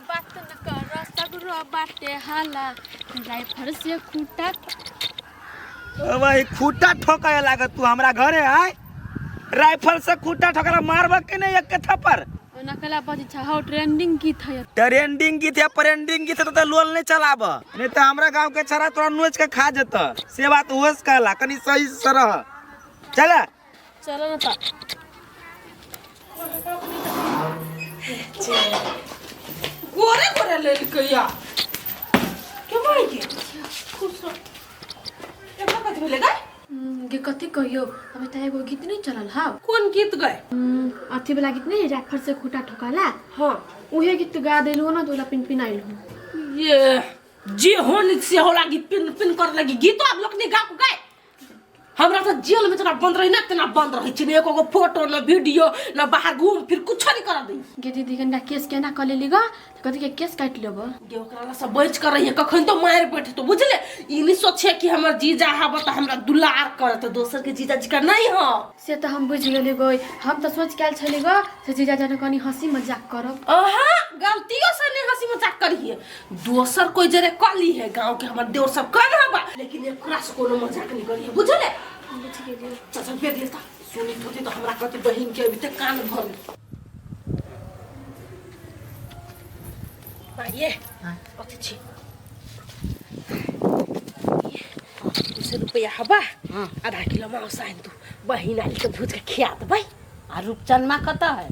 बात न कर सगरो बाटे हाला राइफल से खूटा भाई खूटा ठोकाए लागत तू हमरा घरे आय राइफल से खूटा ठोकरा मारबा के नहीं एक थप्पड़ नकला बजी छ हो ट्रेंडिंग गीत है ट्रेंडिंग गीत है ट्रेंडिंग गीत तो लोल नहीं चलाब नहीं तो हमरा गांव के छरा तोरा नोच के खा जत से बात होस कहला कनी सही से रह चला चलो ना ता गोरे गोरे ले लिया क्यों मार के खुश हो ये कथि भेले गए गे कथि कहियो अब त एगो गीत नहीं चलल हा कौन गीत गए अथि वाला गीत नहीं राइफल से खूटा ठोकाला हां उहे गीत गा देलु ना तोला पिन पिन आइल हो ये जे होली से होला गीत पिन पिन कर लगी गीत आप लोग ने गा को गए हमरा तो जेल में तना बंद रही ना तना बंद रही छिने एको फोटो ना वीडियो ना बाहर घूम फिर कुछ नहीं कर दी गे दीदी गंडा केस केना कर लेली ग कथि के केस काट लेब गे ओकरा सब बच कर रही है कखन तो मार बैठे तो बुझले ई नहीं सोचे कि हमर जीजा हब त हमरा दुलार करत दोसर के जीजा जी का नहीं हो से तो हम बुझ गेली गई हम तो सोच के छली ग से जीजा जाने कनी हंसी मजाक करब आहा गलतियों से नहीं हंसी मजाक करिए दोसर कोई जरे कली है गांव के हमर देवर सब कर रहा बा लेकिन एकरा से कोनो मजाक नहीं करिए बुझले बुझ गेली चाचा बेद लेता सुनी थोड़ी तो हमरा कति बहिन के अभी तक कान भर ये कति छी ये रुपया हबा आधा किलो मांस आइन तू बहिन आली के भूज के खिया दे भाई आ रूपचंद कता है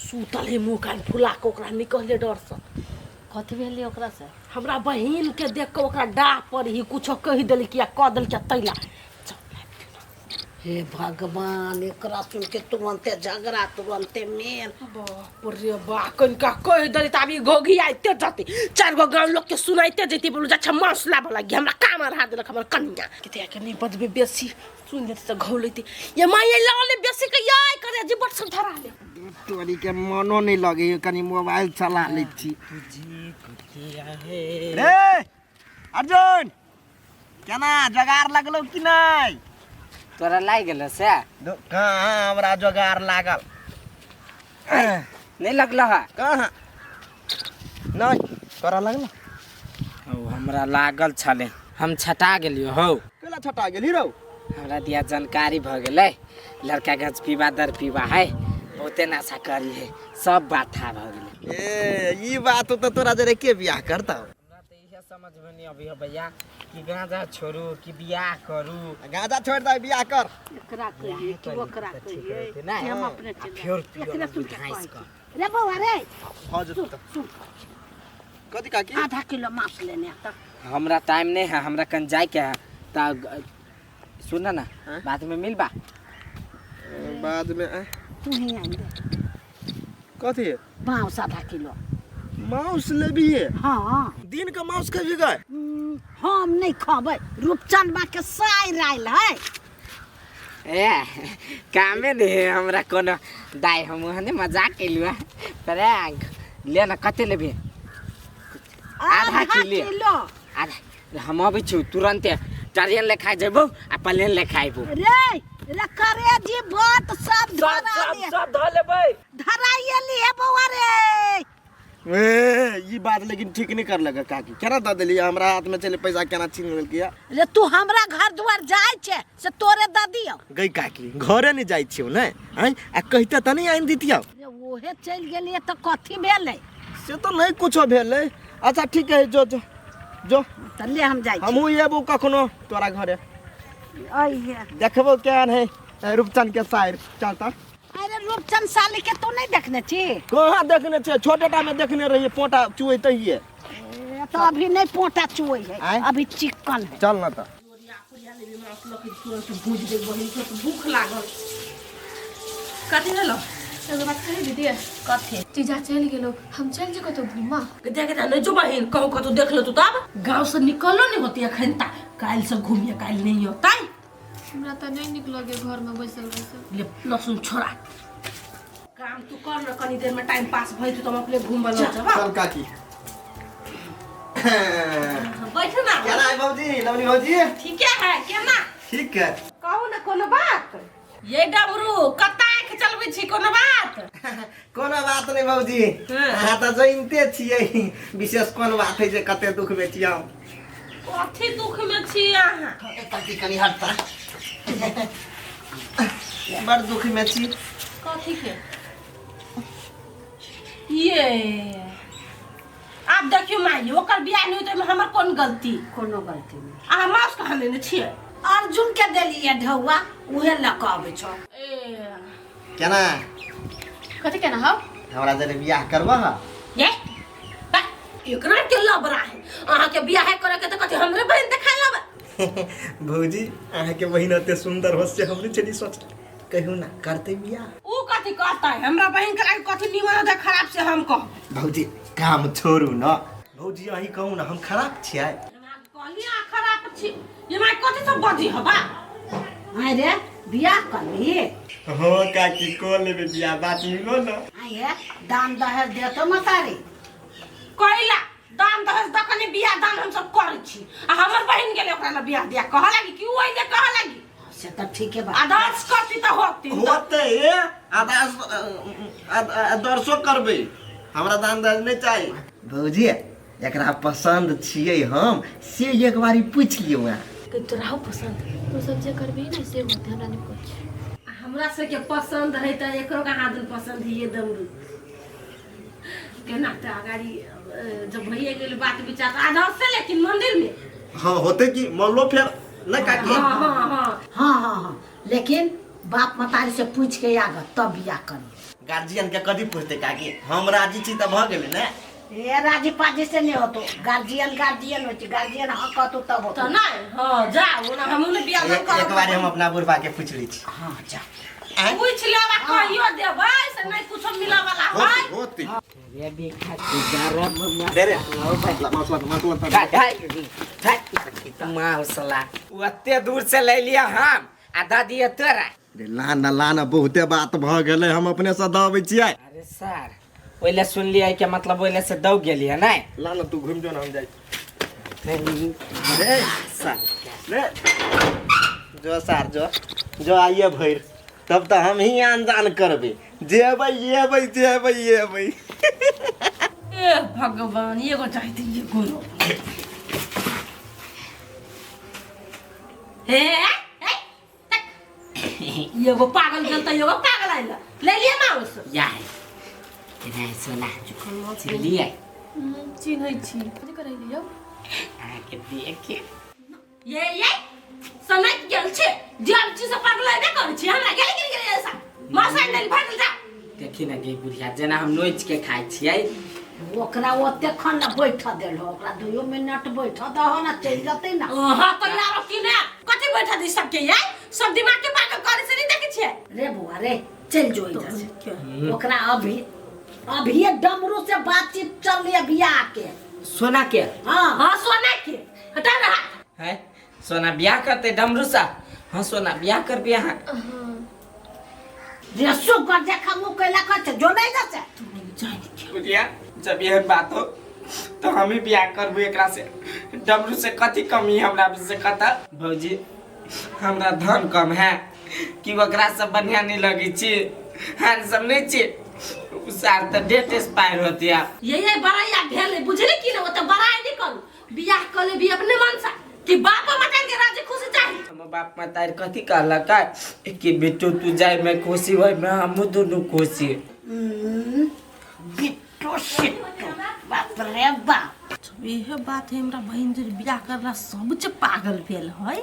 सूतल है मुंह कान फुला के ओकरा निकले डर से कथी भेली ओकरा से हमरा बहिन के देख के ओकरा डाह पर ही कुछ कह देल कि क देल के तैला हे भगवान एकरा सुन के तुरंते झगड़ा तुरंते मेल बाप रे बा कनका कह देली त अभी घोघी आइते जति चार गो गांव लोग के सुनाइते जति बोलू जा मांस लाब लागी हमरा काम रहा देलक हमर कन्या किते के नहीं बजबे बेसी सुन लेते त घौलैते ये माये लाले बेसी के याय करे जी बट सब धरा ले तोरी के मनो नहीं लगे कनी मोबाइल चला ले छी रे अर्जुन केना जगार लगलो कि नहीं तोरा लाग गेल से कहाँ हमरा जोगार लागल नहीं लगल है कहाँ नहीं तोरा लगल ओ हमरा लागल छले हम छटा गेलियो हो केला छटा गेली रौ हमरा दिया जानकारी भ गेलै लड़का गज पीवा दर पीवा है बहुते नशा करी है सब बात था भ गेलै ए ई बात तो तोरा जरे के बियाह करता हमरा त इहे समझ में नहीं अभी भैया कि गांजा छोड़ू कि बियाह करू गांजा छोड़ दे बियाह कर एकरा कहिए कि ओकरा कहिए ना हम अपने फिर बुझाइस कर रे बौआ रे हां जो कथि काकी आधा किलो मांस लेने त हमरा टाइम नहीं है हमरा कन जाए के है त सुन ना बाद में मिलबा बाद में तू ही आन दे कथि मांस आधा किलो मांस लेबी है हां दिन का मांस कभी गए हम नहीं खाबे रूपचंद बा के साइर आइल है ए कामे दे हमरा कोनो दाई हम हने मजाक केलुआ पर ले ना कते लेबे आधा किलो आधा हम अभी छु तुरंत ट्रेन ले खाइ जेबो आ प्लेन ले खाइबो रे रे करे जी बात सब सब ध लेबै धराइए लिए बौआ रे ए ई बात लेकिन ठीक नहीं कर लगा काकी केना द देली हमरा हाथ में चले पैसा केना छीन लेल किया रे तू हमरा घर दुआर जाय छे से तोरे द दियो गई काकी घरे नहीं जाई छियो ने हैं आ कहता त नहीं आइन दितियो रे ओहे चल गेलिए त कथि भेलै से तो नहीं कुछो भेले अच्छा ठीक है जो जो जो त ले हम जाय हमहू एबो कखनो तोरा घरे आई है देखबो केहन है रूपचंद के शायर चलता अरे रूपचंद साली के तू नहीं देखने छी कहाँ देखने छे छोटेटा में देखने रहिए पोटा चुएते ही है तो अभी नहीं पोटा चुई है अभी चिकन है चल ना त भूज दे बहिन के भूख लागल कथि भेलो एगो बात कही दीदी कथि जीजा चल गेलो हम चल जे कतो घुमा देख नहीं जो बहिन कहू कतो देख ले तू तब गांव से निकलो नहीं होती अखन ता काल से घूमिए काल नहीं होता हमरा त नहीं निक लगे घर में बैसल बैसल ले लहसुन छोड़ा काम तू कर न कनी देर में टाइम पास भई तू तुम अपने घूम बलो चल काकी बैठ ना क्या है बाबूजी लवली बाबूजी ठीक है केना ठीक है कहू ना कोनो बात ये डबरू कताक चलबै छी कोनो बात कोनो बात नहीं भौजी हाँ। अहाँ तो जानते छियै विशेष कोन बात है जे कते दुख में छियै हम कथी दुख में छी अहाँ कथी कनी हटता बड़ दुख में छी कथी के ये आप देखियो माई ओकर बियाह नहीं होते में हमर कोन गलती कोनो गलती नहीं अहाँ मास कहाँ लेने छियै अर्जुन के देलिए ढौआ उहे लक आबै छ ए केना कथी केना हो हमरा जरे बियाह करबह ये बा, एकरा के लबरा है अहाँ के बियाह करे के त कथी हमरे बहन देखा लब भौजी अहाँ के बहिन एते सुंदर हो से हमने चली सोच कहू ना करते बियाह ऊ कथी कहता है हमरा बहन के लागे कथी निमन दे खराब से हम कह भौजी काम छोड़ू ना भौजी अही कहू ना हम खराब छियै कहली आ खराब छी ये माई कथी सब बजी हबा अरे बियाह करली हो काकी को लेबे बियाह बात मिलो ना आये दान दहेज देतो मतारी कइला दान दहेज दकने बियाह दान हम सब करै छी आ हमर बहन गेले ओकरा ला बियाह दिया कह लागी कि ऊ आइले कह लागी से तो ठीक है बा आदर्श करती त होती होते आदर्शो करबे हमरा दान दहेज नहीं चाहिए भौजी एकरा पसंद छियै हम से एक बारी पूछ लियो वहाँ कि तोरा हो पसंद तो सब जे करबी ना से होते हमरा नहीं कुछ हमरा से के पसंद है त एकरो का हाथ पसंद है ये दमरू केना त अगाड़ी जब भइए गेल बात विचार आदर्श से लेकिन मंदिर में हाँ होते कि मल्लो फिर नहीं काकी हाँ लेकिन बाप मतारी से पूछ के आग तब बियाह करी गार्जियन के कदी पूछते काकी हम राजी छी त भ गेलै ना ए राजी पाजी से नहीं होतो गार्जियन होती गार्जियन हाँ कहतो तब त होतो नहीं हां जाओ ना हमहु ने बियाह एक बार हम अपना बुढ़बा के पूछ ली छी हाँ जा पूछ लेबा कहियो देबै से नहीं कुछ मिला वाला है होती ये भी खाती गरम दे रे मतलब मसला ओते दूर से ले लिया हम आ दादी तोरा लाना लाना बहुते बात भ गेलै हम अपने से दबै छियै अरे सर ओइले सुन लिया के मतलब ओइले से दौ गेलिए नहीं लाना तू घुम जो ना हम जाई अरे सर ले जो सर जो आइए भैर तब तो हम ही अनजान करबे जेबै ये ए भगवान एगो चाहिए ये गोरो हे एगो पागल गेल त एगो पागल आइल ले लिए माउस यार रे सोना चलिए चिन्है छी कथी करै लियौ आके देखे ये सनक गेल छे जब चीज से पागल आइबे कर छी हमरा गेल ऐसा मासा नहीं भागल जा देखी ना गे बुढ़िया जेना हम नोच के खाइ छियै ओकरा ओते खन न बैठ देल ओकरा 2 मिनट बैठ दहो ना चल जतै ना हां तो यार की ने कथि बैठा दी सबके ये सब दिमाग के पागल करे से नहीं देखे छे रे बुआ रे चल जो इधर से ओकरा अभी डमरू से बातचीत चल लिया बियाह के सोना के हां सोना के हटा रहा है सोना ब्याह करते डमरू सा हाँ सोना ब्याह कर बियाह रे सुगर देखा मुंह कैला कर जो नहीं जाते बुढ़िया जब यह बात हो तो हम ही ब्याह करबो एकरा से डमरू से कथी कमी हमरा से कथा भौजी हमरा धन कम है कि ओकरा से बढ़िया नहीं लगी छी हैंडसम नहीं छी उसार त डेट एक्सपायर होती है ये बड़ाई भेले बुझले कि ना वो तो बड़ाई नहीं करू बियाह कर ले भी अपने मन से कि बाप मतार के राजी खुशी चाहिए हम बाप मतार कथी कहला का कि बेटो तू जाए मैं खुशी होय मैं हम दोनों खुशी बिट्टो सिट्टो बाप रे बाप यह बात है हमरा बहन जे बियाह करला सब जे पागल भेल है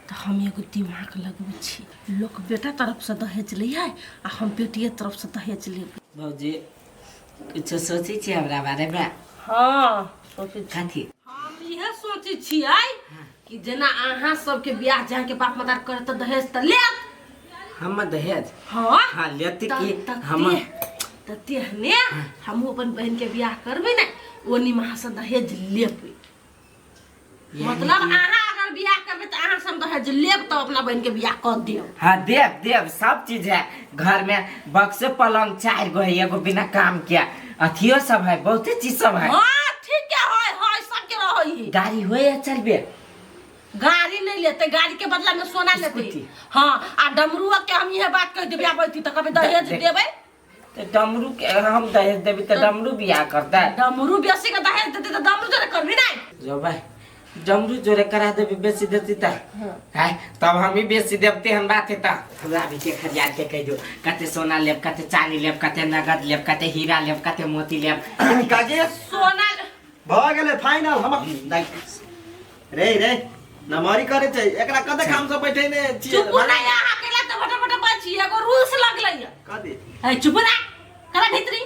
तो हम एगो दिमाग लगबै छी लोग बेटा तरफ से दहेज ले है आ हम बेटिए तरफ से दहेज लेब भौजी कुछ सोची छी हमरा बारे में हां सोचे कथी हम यह सोचे छियै कि जेना अहाँ सबके बियाह जहाँ के बाप मतार करे त दहेज त लेत हम दहेज हां हाँ लेते कि हम तेहने हम अपन बहन के बियाह करबै ना ओनी महा से दहेज लेबै मतलब अहाँ अगर बियाह करबै त अहाँ सब दहेज लेब त अपना बहन के बियाह कर दियो हाँ देव सब चीज है घर में बक्से पलंग 4 गो है एगो बिना काम किया अथियो सब है बहुते चीज सब है हां ठीक है सबके रहई गाड़ी होए चलबे गाड़ी नहीं लेते, गाड़ी के बदला में सोना लेते। हाँ आ डमरुआ के हम ये बात कह देबे आबैती त कबे दहेज देबे। तो डमरू के हम दहेज देबी तो डमरू बियाह करता है। डमरू बेसी के दहेज देते तो डमरू जरे करबी नहीं। जो भाई डमरू जोरे करा देबी बेसी देती ता है तब हम ही बेसी देवते हम बात है ता हमरा भी के खरिया के कह दो कते सोना लेब कते चांदी लेब कते नगद लेब कते हीरा लेब कते मोती लेब काके सोना भ गेले फाइनल हम रे रे नमारी करे छै एकरा कते काम से बैठे ने चुप ना या अकेला तो फटाफट बाची एगो रूल्स लगलै है। कथी है चुप ना करा भीतरी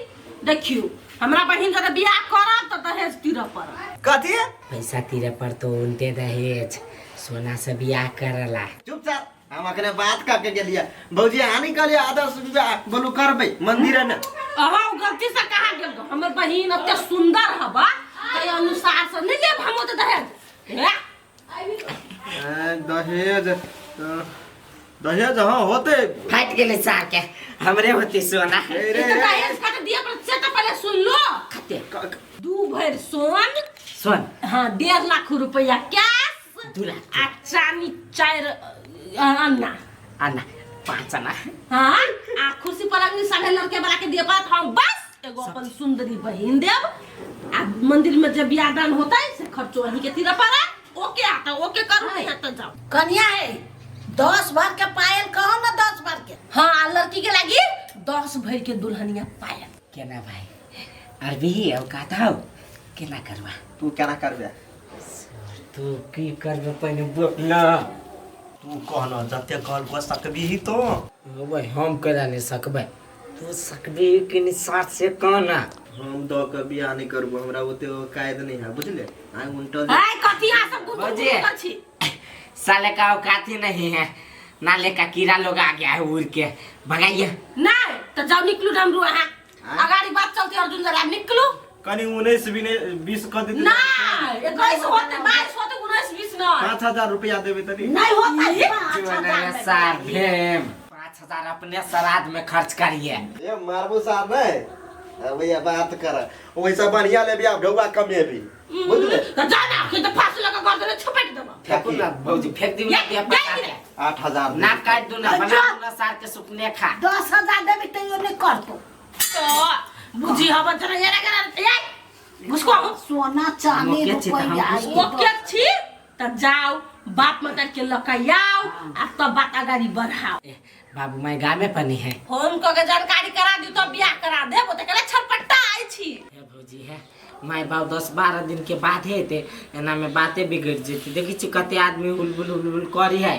देखियो हमरा बहिन जरे बियाह करब त दहेज तीर पर। कथी पैसा तीरे पर तो उल्टे दहेज सोना से बियाह करला। चुपचाप हम अखने बात करके गेलिए भौजी हानि कहलिए आदर्श विवाह बोलू करबै मंदिर में। अहाँ गलती से कहा गेल गो हमर बहिन ओते सुंदर हबा ते अनुसार से नहीं लेब हम त दहेज। दहेज दहेज हाँ होते फट गेले सार के हमरे होती सोना। रे तो दहेज फट दिया पर से तो पहले सुन लो। खते 2 भर सोन सुन हाँ 1.5 लाख रुपया कैश 2 लाख आ चानी 4 अन्ना अन्ना 5 अन्ना हाँ आ कुर्सी पलंग सभी लड़के वाला के दिए बात हम बस एगो अपन सुंदरी बहिन देव आ मंदिर में जब बियाह दान होता है से खर्चो वही के तीर पर ओके आता ओके करू नहीं आता जाओ। कन्या है 10 भर के पायल कहो ना 10 भर के। हाँ आ लड़की के लगी 10 भर के दुल्हनिया पायल। केना भाई अरबी औ कहता हो केना करवा तू केना करबे तू की करबे पहले बोल तू कहना जते कहल को सकबी ही तो भाई हम करा नहीं सकबे तू सकबे कि नहीं साथ से कहना हम दो के बियाह नहीं करबो हमरा ओते कायद नहीं है बुझले आ उल्टा हाय कथिया सब गुड बजे। छी साले का औकात ही नहीं है नाले का कीड़ा लोग आ गया है उड़ के भगाइए। नहीं तो जाओ निकलू डमरू हां अगाड़ी बात चलती अर्जुन जरा निकलू कनी 19 भी 20 कर देते ना 21 होते 22 होते 19 20 ना 5000 रुपया देबे तनी नहीं होता जीवन सार भेम 5000 अपने श्राद्ध में खर्च करिए। ये मारबो सार नहीं भैया बात कर वैसा बढ़िया ले बियाह ढौबा कमे भी बुझले तो जाना कि तो फांसी लगा कर दे छपेट देबो फेंकू ना भौजी फेंक दी ना दिया पैसा दे 8000 ना काट दो ना बना दो ना सार के सुपने खा 10,000 देबी तो यो नहीं करतो। तो बुझी हवा जरा ये लगा उसको सोना चांदी मोके छी त हम रुपया ओके छी त जाओ बाप मत के लकायाओ आ तब बात अगाड़ी बढ़ाओ। बाबू मैं गाँव में पनी है फोन क के जानकारी करा दी तो बियाह करा दे वो त कले छटपटा आई छी। हे भौजी है माय बाप 10-12 दिन के बाद है ते एना में बातें बिगड़ जेती देखी छी कते आदमी हुलबुल करी है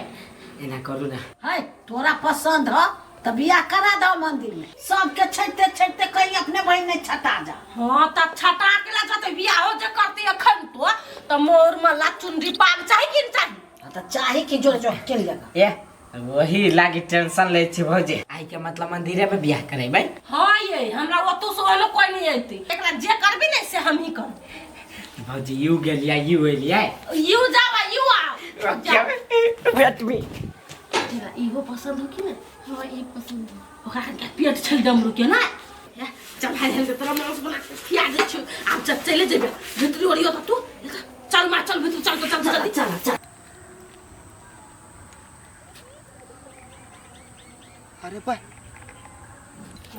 एना करू ना है तोरा पसंद हो तो बियाह करा दो मंदिर में सबके छेते छेते कहीं अपने बहन नहीं छटा जा। हां त छटा के ला जते बियाह हो जे करती अखन तो मोर मल्ला चुनरी पाग चाहि कि चाहि तो चाहे कि जो जो चल जाएगा ये वही लागी टेंशन ले छी भौजी आई के मतलब मंदिरे में बियाह करे भाई। हां ये हमरा ओतो से वाला कोई नहीं आती एकरा जे करबी नहीं से हम ही कर भौजी यू गेलिया यू एलिया यू जावा यू आ वेट मी तेरा इहो पसंद हो कि नहीं। हां ई पसंद हो ओकरा के पेट छल डमरू के ना चल भाई हम तेरा मांस बना के खिया दे छु आप चल चले जेबे भीतरी ओरियो त तू चल मां चल भीतर चल चल जल्दी चल चल। अरे भाई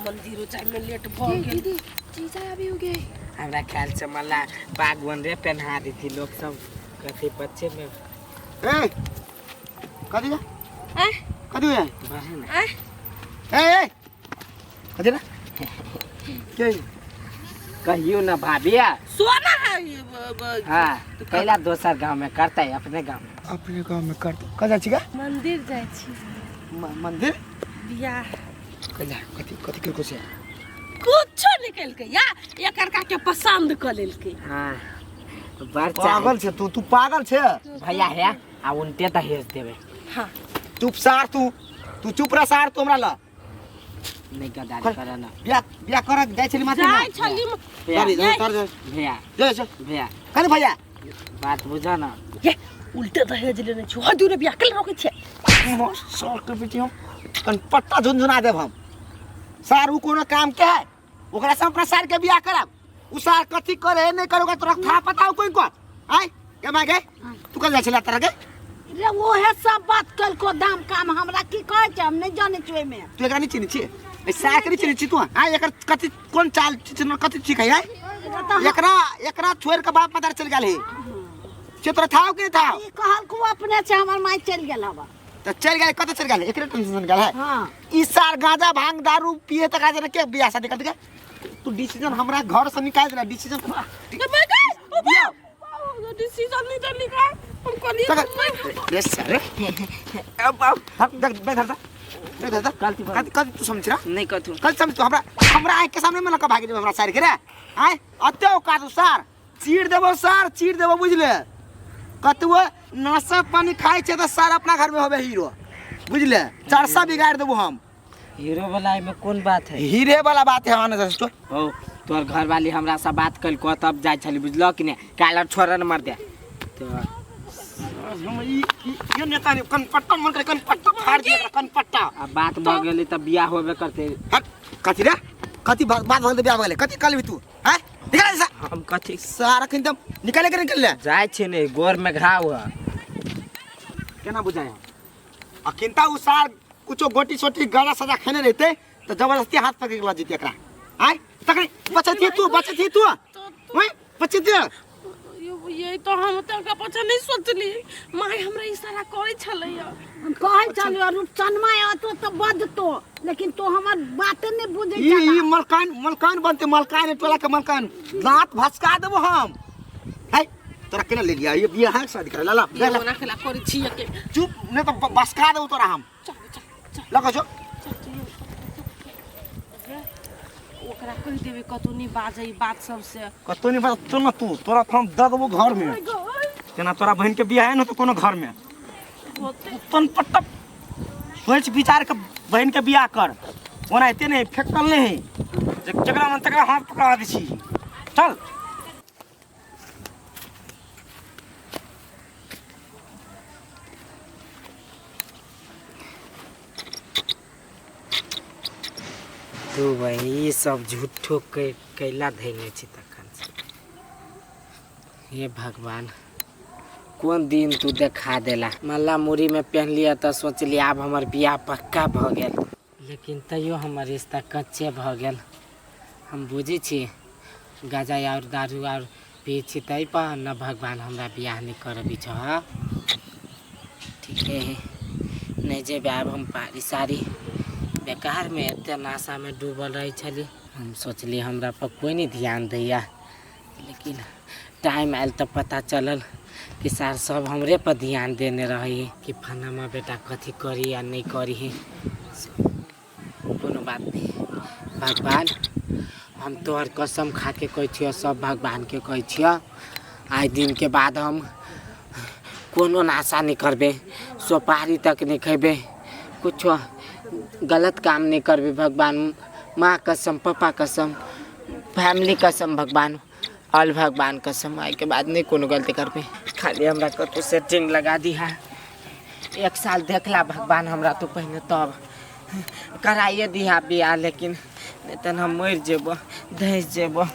मंदिर चाहे में लेट भ गेल दीदी जीजा अभी हो गए। हमरा ख्याल से मला बागवन रे पहना दी थी लोग सब कथे बच्चे में ए कदी जा कदी है बाहर ना ए कदी ना के कहियो ना भाभिया सोना है हाँ पहला दोसर गांव में करता है अपने गांव में अपने गांव में कर कजा छिगा मंदिर जाय छी मंदिर बियाह कजा कथी कथी के को से कुछ निकल के या एकर का के पसंद कर लेल के। हाँ बार पागल छे तू पागल छे भैया है आ उनते दहेज देवे। हां चुप सार तू चुप रह सार तुमरा ला नहीं गदारी करे ना बिया कर जाय छली माथे जाय छली भैया कर भैया जय से भैया कने भैया बात बुझा ना ये उल्टे दहेज लेने छु हदुरे बियाह कल रोके छे सर के बेटी हम कन पट्टा झुनझुना देब हम सार उ कोनो काम के है ओकरा से अपना सार के बियाह करब उ सार कथी करे नहीं करोगा तोरा था पता हो कोई को आय के मांगे तू कल जा छला तरह के रे वो है सब बात कल को दाम काम हमरा की कहे छ हम नहीं जाने छी में तू एकरा नहीं चिन्ह छी ऐसा करी चिन्ह छी तू आ एकर कथि कोन चाल चिन्ह कथि सिखाई है एकरा एकरा छोड़ के बाप मदर चल गेल है से तोरा थाव के थाव ई कहल को अपने से हमर माई चल गेल हवा तो चल गेल कत चल गेल एकरे टेंशन गेल है हां ई सार गांजा भांग दारू पिए त काजे के बियाह शादी कर दे तू डिसीजन हमरा घर से निकाल दे डिसीजन डिसीजन नहीं तो निकाल हमको नहीं यस सर अब देख बेधर कल तू समझ रहा नहीं कथू कल समझ तू हमरा आँख के सामने में लका भागी देबो हमरा सार के रे आय अते का तू सार चीर देबो बुझले कतुओ नशा पानी खाए छे त सार अपना घर में होबे हीरो बुझले चरसा बिगाड़ देबो हम हीरो वाला में कौन बात है हीरे वाला बात है आने दोस्तों ओ तोर घर वाली हमरा से बात कल को तब जाय छली बुझलो कि ने कालर छोरा न मार दे तो हम ये नेता ने कनपट्टा मन के कनपट्टा फाड़ दिया कनपट्टा अब बात भ गेली त बियाह होबे करते हट कथि रे कथि बात हो गए बियाह हो गए कथि कल भी तू हैं निकाल सा हम कथि सारा एकदम निकल ले जाय छे ने गोर में घाव हुआ केना बुझाया अकिंता उ सार कुछो गोटी सोटी गाड़ा सजा खेने रहते तो जबरदस्ती हाथ पकड़ के ला जीते एकरा आय तकरी बचत थी तू ओए बचत ये तो हम तनका पछा नहीं सोचली माय हमरा इशारा करे छलैया हम कहे चलियो रुचनमा आतो तो बद तो लेकिन तो हमर बात नहीं बुझे ई मलकान बनते मलकान टोला के मलकान दांत भसका देबो हम है तोरा केना ले लिया ये बियाह है शादी करे ला ये बना खेला करे छी के चुप नहीं तो भसका देबो तोरा हम लगा जो ओकरा कह देबे कतो नहीं बाजे बात सब से कतो नहीं बात तो ना तू तोरा हम दे देबो घर में केना तोरा बहन के बियाह है ना तो कोनो घर में तन पट्टा सोच विचार के बहन के बियाह कर ओना एते नहीं फेकल नहीं जकरा मन तकरा हाथ पकड़ा दै छी चल तू वही सब झूठो कैला धैले छी तखन से हे भगवान कौन दिन तू देखा देला मल्ला मुरी में पहन लिया तो सोचली अब हमर बियाह पक्का भ गेल लेकिन तैयो हमर रिश्ता कच्चे भ गेल हम बुझी छी गाजा और दारू और पी छी तै पर न भगवान हमरा बियाह नहीं करबी छ ठीक है नहीं जेबे आब हम पारी सारी बेकार में एते नाशा में डूबल रही छली हम सोचली हमरा पर कोई नहीं ध्यान दैया लेकिन टाइम आयल तो पता चलल कि सार सब हमरे पर ध्यान देने रही कि फनामा बेटा कथी करी या नहीं करी कोनो बात नहीं भगवान हम तोहर कसम खा के कह छियो सब भगवान के कह छियो आज दिन के बाद हम कोनो नाशा नहीं करबे सुपारी तक नहीं खेबे कुछ गलत काम नहीं करबे भगवान माँ कसम पापा कसम फैमिली कसम भगवान ऑल भगवान कसम आई के बाद नहीं कोनो गलती करबे खाली हमरा कतो सेटिंग लगा दी है 1 साल देखला भगवान हमरा तो पहले तब कराइए दिहा बियाह लेकिन नहीं तो हम मर जेबो धस जेबो।